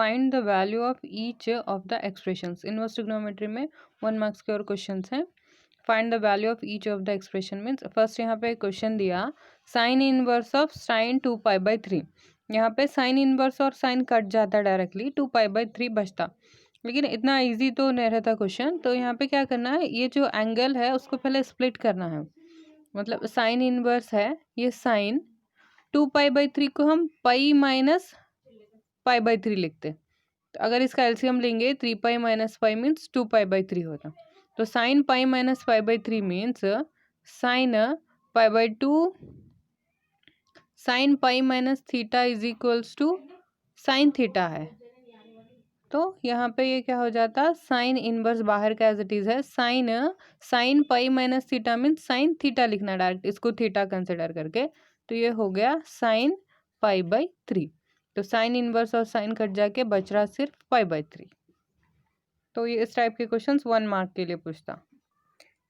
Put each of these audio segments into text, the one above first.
Find the value of each of the expressions. Inverse trigonometry में 1 marks के और question हैं। Find the value of each of the expression means first यहाँ पे question दिया sign inverse of sine 2π/3। यहाँ पे साइन इनवर्स और साइन कट जाता डायरेक्टली, 2π/3 बचता, लेकिन इतना इजी तो नहीं रहता क्वेश्चन। तो यहाँ पे क्या करना है, ये जो एंगल है उसको पहले स्प्लिट करना है। मतलब साइन इनवर्स है ये साइन 2π/3 को हम पाई माइनस π/3 लिखते। तो अगर इसका एलसीएम लेंगे 3π माइनस पाई मीन्स 2π/3 होता। तो sine pi minus π/3 means sine π/2 sine pi minus theta is equals to sine theta है। तो यहाँ पे ये क्या हो जाता, साइन इनवर्स बाहर का एज इट इज है, sign pi minus theta means sine theta लिखना डायरेक्ट, इसको थीटा कंसिडर करके। तो ये हो गया साइन π/3। तो साइन इनवर्स और साइन कट जाके बच रहा सिर्फ π/3। तो ये इस टाइप के क्वेश्चंस 1 मार्क के लिए पूछता।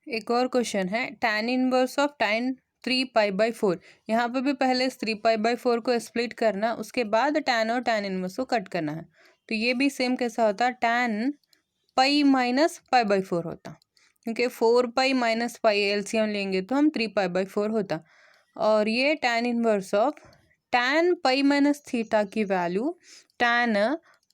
एक और क्वेश्चन है tan इनवर्स ऑफ tan 3π/4। यहाँ पे भी पहले इस 3π/4 को स्प्लिट करना, उसके बाद tan और tan इनवर्स को कट करना है। तो ये भी सेम कैसा होता, tan पाई माइनस π/4 होता, क्योंकि 4π माइनस पाई एलसीएम लेंगे तो हम 3π/4 होता। और ये tan inverse of tan pi minus theta की value tan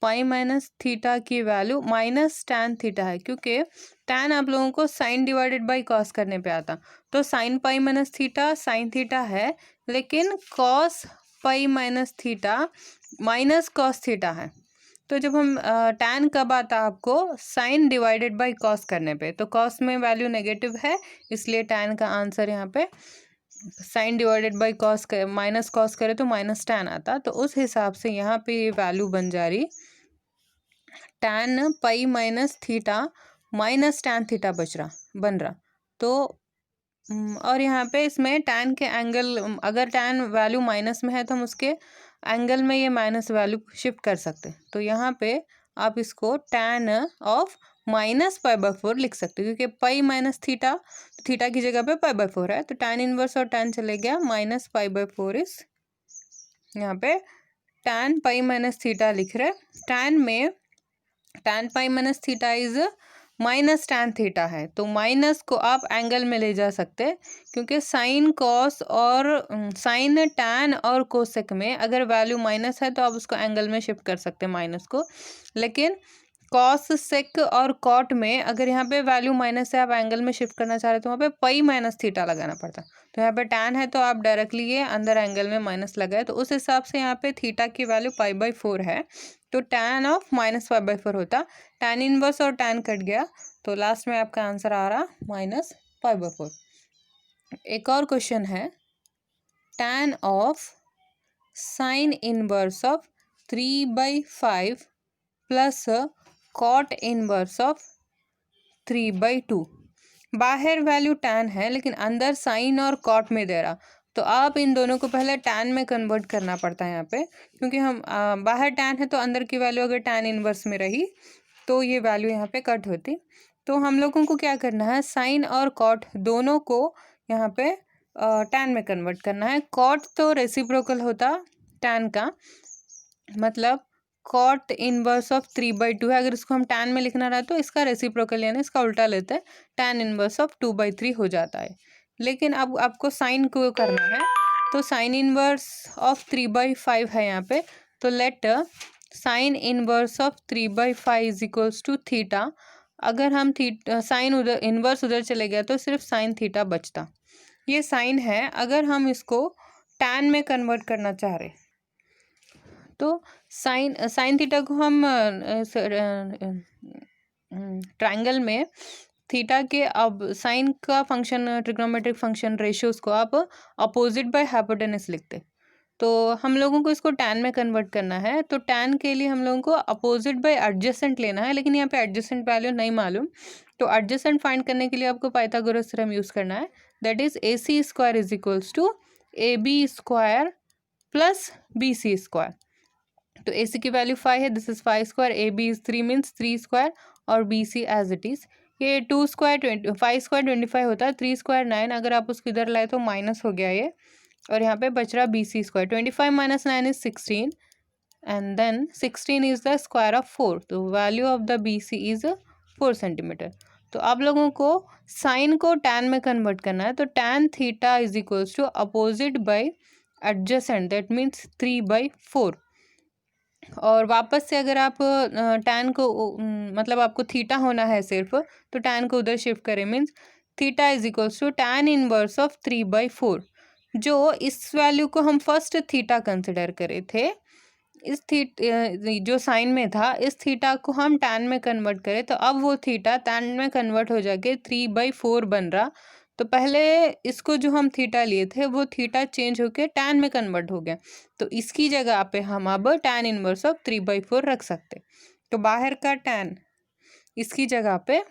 pi minus theta की वैल्यू माइनस tan थीटा है, क्योंकि tan आप लोगों को साइन डिवाइडेड बाई कॉस करने पे आता। तो sine pi minus theta sine theta है, लेकिन cos pi minus theta minus cos theta है। तो जब हम tan कब आता आपको, साइन डिवाइडेड बाई कॉस करने पे, तो कॉस में वैल्यू नेगेटिव है, इसलिए tan का आंसर यहाँ पे sine divided by cos minus cos करे तो माइनस tan आता। तो उस हिसाब से यहाँ पे ये वैल्यू बन जा रही tan pi minus theta minus tan theta बन रहा। तो और यहाँ पे इसमें tan के एंगल, अगर tan वैल्यू माइनस में है तो हम उसके एंगल में ये माइनस वैल्यू शिफ्ट कर सकते हैं। तो यहाँ पे आप इसको tan ऑफ माइनस π/4 लिख सकते हो, क्योंकि पाई माइनस थीटा, थीटा की जगह पे π/4 है। तो tan इनवर्स और tan चले गया, माइनस π/4 इस यहाँ पे tan पाई माइनस थीटा लिख रहे। tan में tan pi minus theta is minus tan theta है, तो माइनस को आप एंगल में ले जा सकते, क्योंकि साइन कॉस और साइन tan और कोसेक में अगर वैल्यू माइनस है तो आप उसको एंगल में शिफ्ट कर सकते हैं माइनस को। लेकिन कॉस सेक और कॉट में अगर यहाँ पे वैल्यू माइनस है, आप एंगल में शिफ्ट करना चाह रहे तो वहाँ पे पाई माइनस थीटा लगाना पड़ता। तो यहाँ पे tan है तो आप डायरेक्टली ये अंदर एंगल में माइनस लगाए, तो उस हिसाब से यहाँ पे थीटा की वैल्यू π/4 है, तो tan ऑफ माइनस π/4 होता। tan इनवर्स और tan कट गया, तो लास्ट में आपका आंसर आ रहा माइनस π/4। एक और क्वेश्चन है tan of sine inverse of 3/5 plus cot inverse of 3/2। बाहर वैल्यू tan है, लेकिन अंदर साइन और कॉट में दे रहा, तो आप इन दोनों को पहले tan में कन्वर्ट करना पड़ता है यहाँ पे, क्योंकि हम बाहर tan है तो अंदर की वैल्यू अगर tan इनवर्स में रही तो ये वैल्यू यहाँ पे कट होती। तो हम लोगों को क्या करना है, साइन और कॉट दोनों को यहाँ पे tan में कन्वर्ट करना है। कॉट तो रेसिप्रोकल होता tan का, मतलब कॉट इनवर्स ऑफ 3/2 है। अगर इसको हम tan में लिखना रहा तो इसका रेसिप्रोकल यानी इसका उल्टा लेते हैं, tan इनवर्स ऑफ 2/3 हो जाता है। लेकिन अब आपको साइन को करना है, तो साइन इनवर्स ऑफ 3/5 है यहाँ पे, तो let sine inverse of 3/5 is equals to theta. अगर हम साइन उधर इनवर्स उधर चले गया तो सिर्फ साइन थीटा बचता। ये साइन है, अगर हम इसको tan में कन्वर्ट करना चाह रहे तो साइन थीटा को हम ट्रायंगल में थीटा के, अब साइन का फंक्शन ट्रिग्नोमेट्रिक फंक्शन रेशियोज को आप अपोजिट बाय हाइपोटेनस लिखते। तो हम लोगों को इसको tan में कन्वर्ट करना है, तो tan के लिए हम लोगों को अपोजिट बाय एडजेसेंट लेना है, लेकिन यहाँ पे एडजेसेंट वैल्यू नहीं मालूम। तो एडजेसेंट फाइंड करने के लिए आपको पाइथागोरस थ्योरम यूज़ करना है, that is AC square is equals to AB square plus BC square. तो AC की वैल्यू 5 है, this is 5 square, AB is 3 means 3 square, और BC एज इट इज़। ये 2 स्क्वायर 5 स्क्वायर 25 होता है, 3 स्क्वायर 9, अगर आप उसको इधर लाए तो माइनस हो गया ये, और यहाँ पे बच रहा BC square. 25 minus 9 is 16, and then 16 is the square of 4. तो value of the BC is 4 centimetre. तो आप लोगों को साइन को tan में कन्वर्ट करना है, तो tan theta is equals to opposite by adjacent, that means 3/4. और वापस से अगर आप tan को मतलब आपको थीटा होना है सिर्फ, तो tan को उधर शिफ्ट करें, means theta is equals to tan inverse of 3/4. जो इस वैल्यू को हम फर्स्ट थीटा कंसिडर करे थे, इस जो साइन में था, इस थीटा को हम tan में कन्वर्ट करें, तो अब वो थीटा tan में कन्वर्ट हो जाके 3/4 बन रहा. तो पहले इसको जो हम थीटा लिए थे वो थीटा चेंज होके tan में कन्वर्ट हो गया, तो इसकी जगह पे हम अब tan इनवर्स ऑफ 3/4 रख सकते. तो बाहर का tan, इसकी जगह पे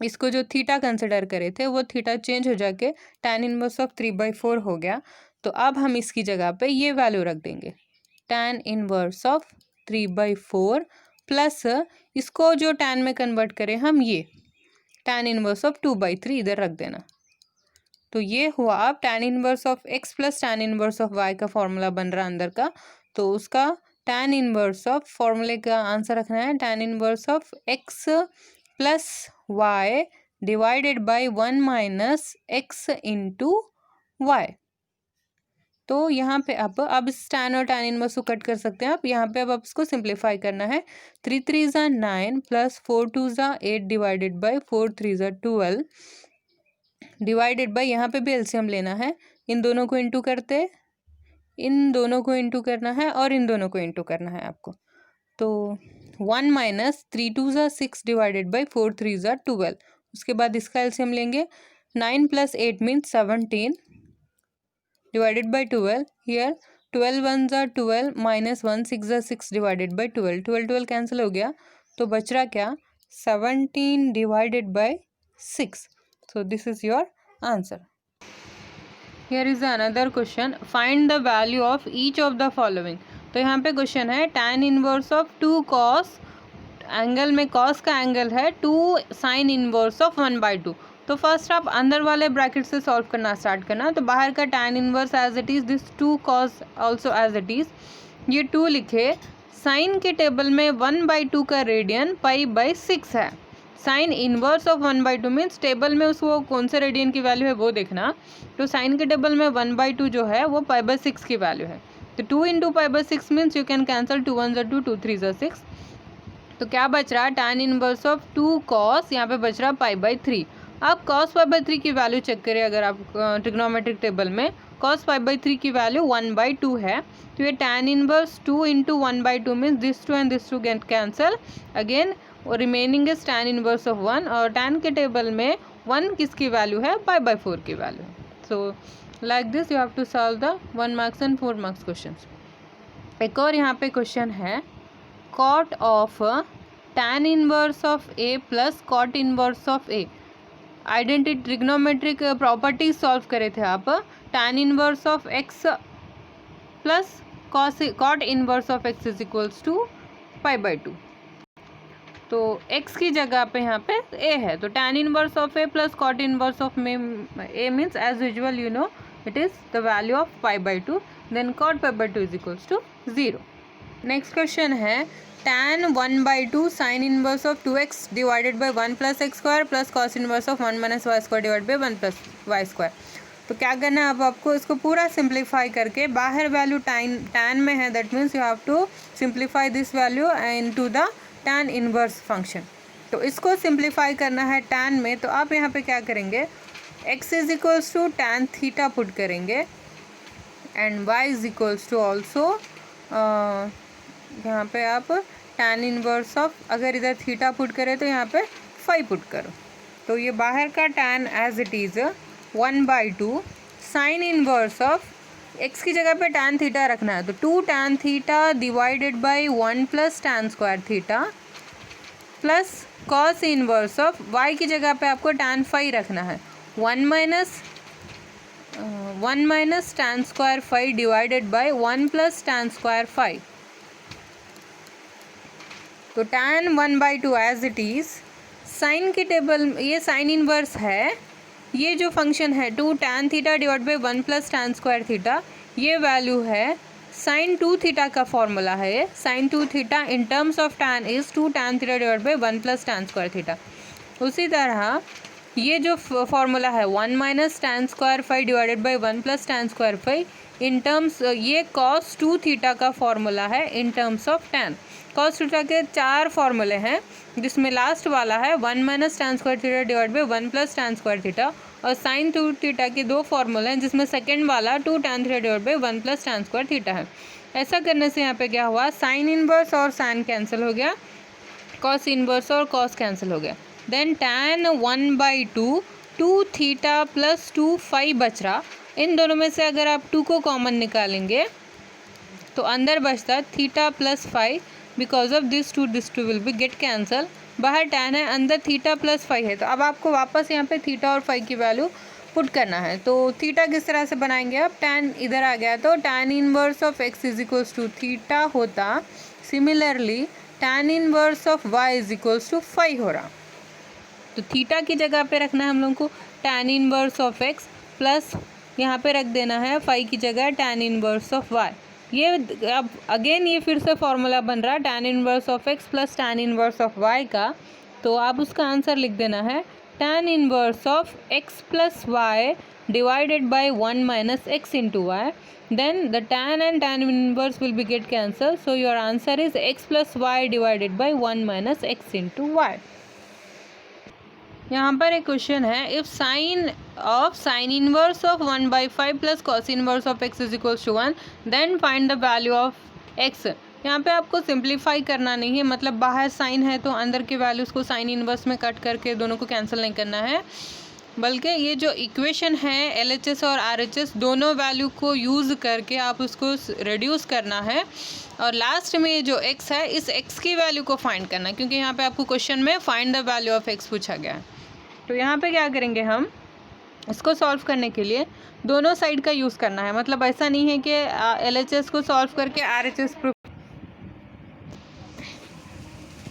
इसको जो थीटा कंसिडर करे थे वो थीटा चेंज हो जाके tan इनवर्स ऑफ 3/4 हो गया. तो अब हम इसकी जगह पे ये वैल्यू रख देंगे, tan इनवर्स ऑफ 3/4 प्लस इसको जो tan में कन्वर्ट करें हम, ये tan इनवर्स ऑफ 2/3 इधर रख देना. तो ये हुआ अब tan inverse of x plus tan inverse of y का फॉर्मूला बन रहा अंदर का. तो उसका tan इनवर्स ऑफ फॉर्मूले का आंसर रखना है tan inverse of x plus y divided by 1 minus x into y. तो यहाँ पे अब इस tan और tan इनवर्स को कट कर सकते हैं आप. यहाँ पे अब इसको सिंप्लीफाई करना है. 3 3 ज़ा 9 प्लस 4 2 ज़ा 8 डिवाइडेड बाई 4 3 ज़ा 12 डिवाइडेड बाई, यहाँ पे भी एलसीएम लेना है. इन दोनों को इंटू करते, इन दोनों को इंटू करना है और इन दोनों को इंटू करना है आपको. तो 1 माइनस 3 2 ज़ा 6 डिवाइडेड बाई 4 3 ज़ा 12. उसके बाद इसका एलसीएम लेंगे. 9 plus 8 means 17 divided by 12. Here 12 ones are 12 minus 1 6 are 6 divided by 12. 12 12 cancel हो गया, तो बच रहा क्या, 17 divided by 6. So this is your answer. Here is another question. Find the value of each of the following. तो यहाँ पे question है tan inverse of 2 cos, angle में cos का एंगल है 2 sin इनवर्स ऑफ 1/2. तो फर्स्ट आप अंदर वाले ब्रैकेट से सॉल्व करना स्टार्ट करना. तो बाहर का tan inverse as it is, this 2 cos also as it is, ये 2 लिखे. साइन के टेबल में 1/2 का रेडियन π/6 है. Sine inverse of 1/2 means table में उसको कौन से रेडियन की वैल्यू है वो देखना. तो साइन के टेबल में 1/2 जो है वो π/6 की वैल्यू है. तो 2 into π/6 means you can cancel 2 1 ज़ा 2 2 3 ज़ा 6. तो क्या बच रहा, tan इनवर्स ऑफ 2 cos, यहाँ पे बच रहा π/3. आप cos π/3 की वैल्यू चेक करें. अगर आप ट्रिग्नोमेट्रिक टेबल में cos π/3 की वैल्यू 1/2 है, तो ये tan inverse 2 into 1/2 means this 2 and this 2 get cancel again, और remaining is tan inverse of 1. और tan के टेबल में 1 किसकी वैल्यू है, π/4 की वैल्यू है. So like this you have to solve the 1 marks and 4 marks question. एक और यहाँ पे क्वेश्चन है, cot of tan inverse of a plus cot inverse of a. Identity trigonometric properties solve करे थे आप. tan inverse of x plus cot inverse of x is equals to π/2. तो x की जगह पे यहाँ पे a है, तो tan inverse of a plus cot inverse of a means as usual you know it is the value of π/2. Then cot π/2 is equals to 0. Next question है, tan 1/2 sin inverse of 2x divided by 1 plus x square plus cos inverse of 1 minus y square divide by 1 plus y square. तो क्या करना है, अब आपको इसको पूरा simplify करके, बाहर वैल्यू tan में है, that means you have to simplify this value into the tan inverse function. तो इसको सिंप्लीफाई करना है tan में. तो आप यहाँ पे क्या करेंगे, x is equals to tan theta put करेंगे and y is equals to also, यहाँ पे आप tan इनवर्स ऑफ, अगर इधर थीटा पुट करें तो यहाँ पे 5 पुट करो. तो ये बाहर का tan as it is 1/2 sine inverse of, x की जगह पे tan थीटा रखना है, तो 2 tan theta divided by 1 plus tan square theta plus cos inverse of, y की जगह पे आपको tan फाई रखना है, 1 minus tan square phi divided by 1 plus tan square phi. तो tan 1/2 as it is, sine के टेबल ये sine inverse है, ये जो फंक्शन है 2 tan theta divide by 1 plus tan square theta, ये वैल्यू है साइन 2 थीटा का फॉर्मूला है, sine 2 theta in terms of tan is 2 tan theta divide by 1 plus tan square theta. उसी तरह ये जो फॉर्मूला है 1 minus tan square phi divided by 1 plus tan square phi in terms, ये cos 2 theta का formula है in terms of tan. Cos theta के 4 फॉर्मूले हैं, जिसमें लास्ट वाला है 1 minus tan square theta divide by 1 plus tan square theta, और साइन 2 थीटा के 2 फॉर्मूले हैं, जिसमें सेकेंड वाला 2 tan theta divide by 1 plus tan square theta है। ऐसा करने से यहाँ पे क्या हुआ, साइन इनवर्स और साइन कैंसिल हो गया, कॉस इनवर्स और कॉस कैंसिल हो गया। Then tan 1/2 2 theta plus 2 phi बच रहा। इन दोनों में से अगर आप 2 को कॉमन निकालेंगे तो अंदर बचता theta plus phi, because of this two will be get cancel. बाहर टैन है, अंदर थीटा प्लस फाई है, तो अब आपको वापस यहाँ पे थीटा और फाई की वैल्यू पुट करना है। तो थीटा किस तरह से बनाएंगे, अब टैन इधर आ गया तो tan inverse of x is equals to theta होता, similarly tan inverse of y is equals to phi हो रहा। तो थीटा की जगह पे रखना है हम लोग को tan inverse of x, plus यहाँ पे रख देना है फाई की जगह टैन इनवर्स ऑफ वाई। ये अब अगेन ये फिर से फॉर्मूला बन रहा है tan inverse of x plus tan inverse of y का, तो आप उसका आंसर लिख देना है tan inverse of x plus y divided by 1 minus x into y. then the tan and tan inverse will be get cancelled, so your answer is x plus y divided by 1 minus x into y। यहाँ पर एक question है, if sine of sine inverse of 1/5 plus cos inverse of x is equals to 1, then find the value of x। यहाँ पे आपको simplify करना नहीं है, मतलब बाहर साइन है तो अंदर के वैल्यूज़ को साइन इनवर्स में कट करके दोनों को कैंसिल नहीं करना है, बल्कि ये जो इक्वेशन है LHS और RHS दोनों वैल्यू को यूज़ करके आप उसको रिड्यूस करना है, और लास्ट में ये जो x है इस x की वैल्यू को फाइंड करना है, क्योंकि यहाँ पे आपको क्वेश्चन में find the value of x पूछा गया है। तो यहाँ पे क्या करेंगे, हम इसको सॉल्व करने के लिए दोनों साइड का यूज़ करना है, मतलब ऐसा नहीं है कि LHS को सॉल्व करके RHS proof.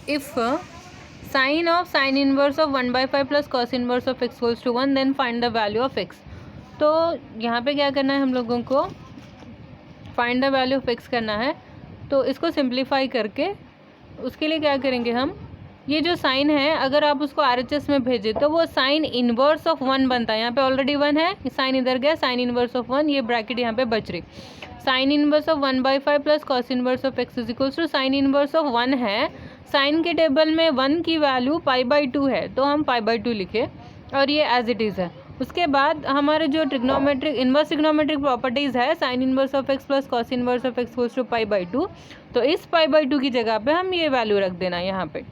If sine of sine inverse of 1/5 plus cos inverse of x equals to 1, then find the value of x। तो यहाँ पे क्या करना है, हम लोगों को find the value of x करना है। तो इसको सिंप्लीफाई करके उसके लिए क्या करेंगे, हम ये जो साइन है अगर आप उसको RHS में भेजें तो वो साइन इनवर्स ऑफ 1 बनता है। यहाँ पे ऑलरेडी 1 है, साइन इधर गया, साइन इनवर्स ऑफ 1, ये ब्रैकेट यहाँ पे बच रही। Sine inverse of 1/5 plus cos inverse of x is equals to sine inverse of 1 है, साइन के टेबल में 1 की वैल्यू π/2 है तो हम π/2 लिखे और ये एज इट इज़ है। उसके बाद हमारे जो ट्रिग्नोमेट्रिक इनवर्स ट्रिग्नोमेट्रिक प्रॉपर्टीज़ है, sine inverse of x plus cos inverse of x equals to π/2, तो इस π/2 की जगह पे हम ये वैल्यू रख देना यहाँ पे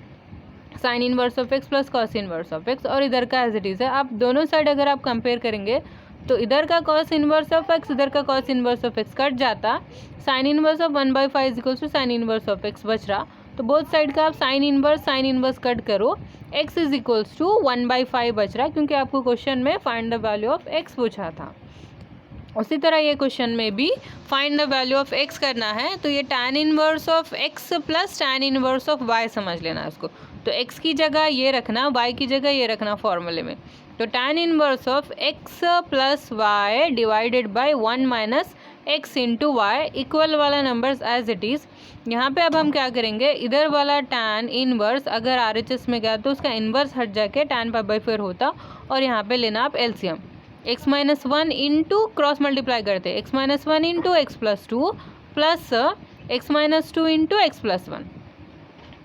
sign inverse of x plus cos inverse of x, और इधर का एज इट इज़ है। आप दोनों साइड अगर आप कंपेयर करेंगे तो इधर का कॉस इनवर्स ऑफ x इधर का cos inverse of x cut जाता, sine inverse of 1/5 is equals to sine inverse of x बच रहा। तो बोथ साइड का आप साइन इनवर्स कट करो, x इज इक्वल्स टू 1/5 बच रहा, क्योंकि आपको क्वेश्चन में find the value of x पूछा था। उसी तरह ये क्वेश्चन में भी find the value of x करना है, तो ये tan inverse of x plus tan inverse of y समझ लेना इसको। तो x की जगह ये रखना, y की जगह ये रखना फॉर्मूले में। तो tan inverse of x plus y divided by 1 minus x into y, equal वाला नंबर्स एज इट इज़। यहाँ पे अब हम क्या करेंगे, इधर वाला tan इनवर्स अगर RHS में गया तो उसका इन्वर्स हट जाके tan π/4 होता, और यहाँ पे लेना आप LCM x minus 1 into cross multiply करते x minus 1 into x plus 2 plus x minus 2 into x plus 1।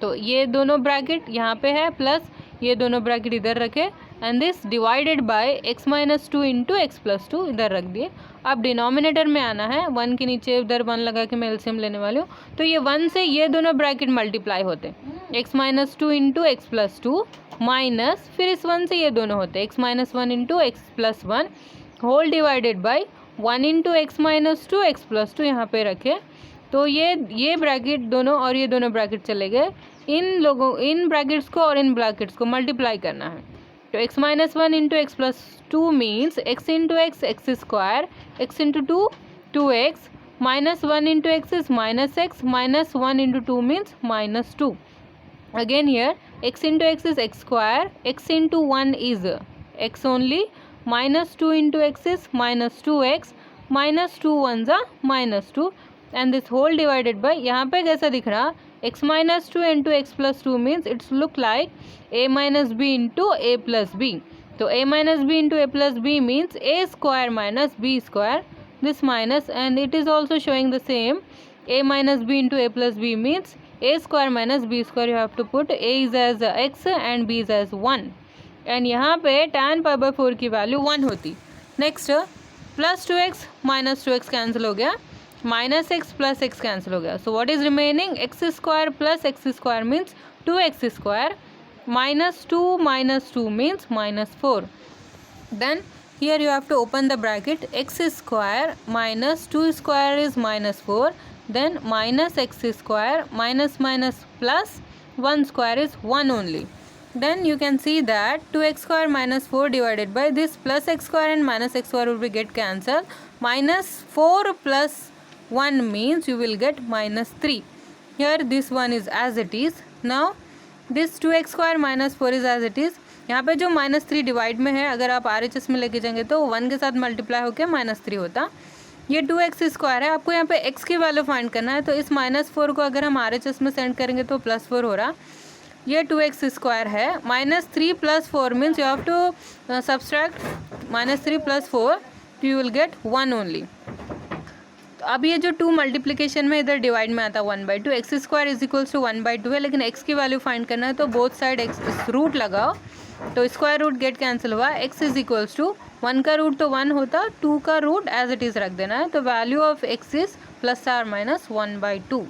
तो ये दोनों ब्रैकेट यहाँ पे है, प्लस ये दोनों ब्रैकेट इधर रखे, and this divided by x minus 2 into x plus 2 इधर रख दिए। अब डिनोमिनेटर में आना है, 1 के नीचे उधर 1 लगा के मैं एलसीएम लेने वाली हूँ। तो ये 1 से ये दोनों ब्रैकेट मल्टीप्लाई होते, x minus 2 into x plus 2 minus फिर इस 1 से ये दोनों होते x minus 1 into x plus 1 whole divided by 1 into x minus 2 x plus 2 यहाँ पे रखे। तो ये ब्रैकेट दोनों और ये दोनों ब्रैकेट चले गए, इन ब्रैकेट्स को और इन ब्रैकेट्स को मल्टीप्लाई करना है। तो x minus 1 into x plus 2 means x into x x square, x into 2 2x, minus 1 into x is minus x, minus 1 into 2 means minus 2। Again here x into x is x square, x into 1 is x only, minus 2 into x is minus 2x, minus 2 ones are minus 2, and this whole divided by, यहाँ पे कैसा दिख रहा, x minus two into x plus two means it's look like a minus b into a plus b. तो a minus b into a plus b means a square minus b square, this minus, and it is also showing the same, a minus b into a plus b means a square minus b square. You have to put a is as x and b is as 1, and यहाँ पे tan pi by 4 की value 1 होती. Next plus 2x minus 2x cancel हो गया, minus x plus x cancel हो गया. So what is remaining, x square plus x square means 2x square, minus 2 means minus 4. Then here you have to open the bracket, x square minus 2 square is minus 4, then minus x square minus minus plus 1 square is 1 only. Then you can see that 2x square minus 4 divided by this plus x square and minus x square will be get cancelled. Minus 4 plus 1 means you will get minus 3. Here this one is as it is. Now this 2x square minus 4 is as it is. यहाँ पे जो minus 3 divide में है, अगर आप RHS में लेके जाएंगे तो 1 के साथ मल्टीप्लाई होकर माइनस 3 होता. ये 2x स्क्वायर है, आपको यहाँ पे x की वैल्यू फाइंड करना है. तो इस माइनस 4 को अगर हम RHS में सेंड करेंगे तो प्लस 4 हो रहा. ये 2x स्क्वायर है. Minus 3 plus 4 means you have to subtract minus 3 plus 4, you will get 1 only. अब ये जो 2 मल्टीप्लिकेशन में इधर डिवाइड में आता 1/2, x square is equals to 1/2 है, लेकिन x की वैल्यू फाइंड करना है तो बोथ साइड x रूट लगाओ. तो स्क्वायर रूट गेट कैंसिल हुआ. x इज इक्वल्स टू 1 का रूट तो 1 होता, 2 का रूट एज इट इज़ रख देना है. तो value of x is plus or minus 1/2.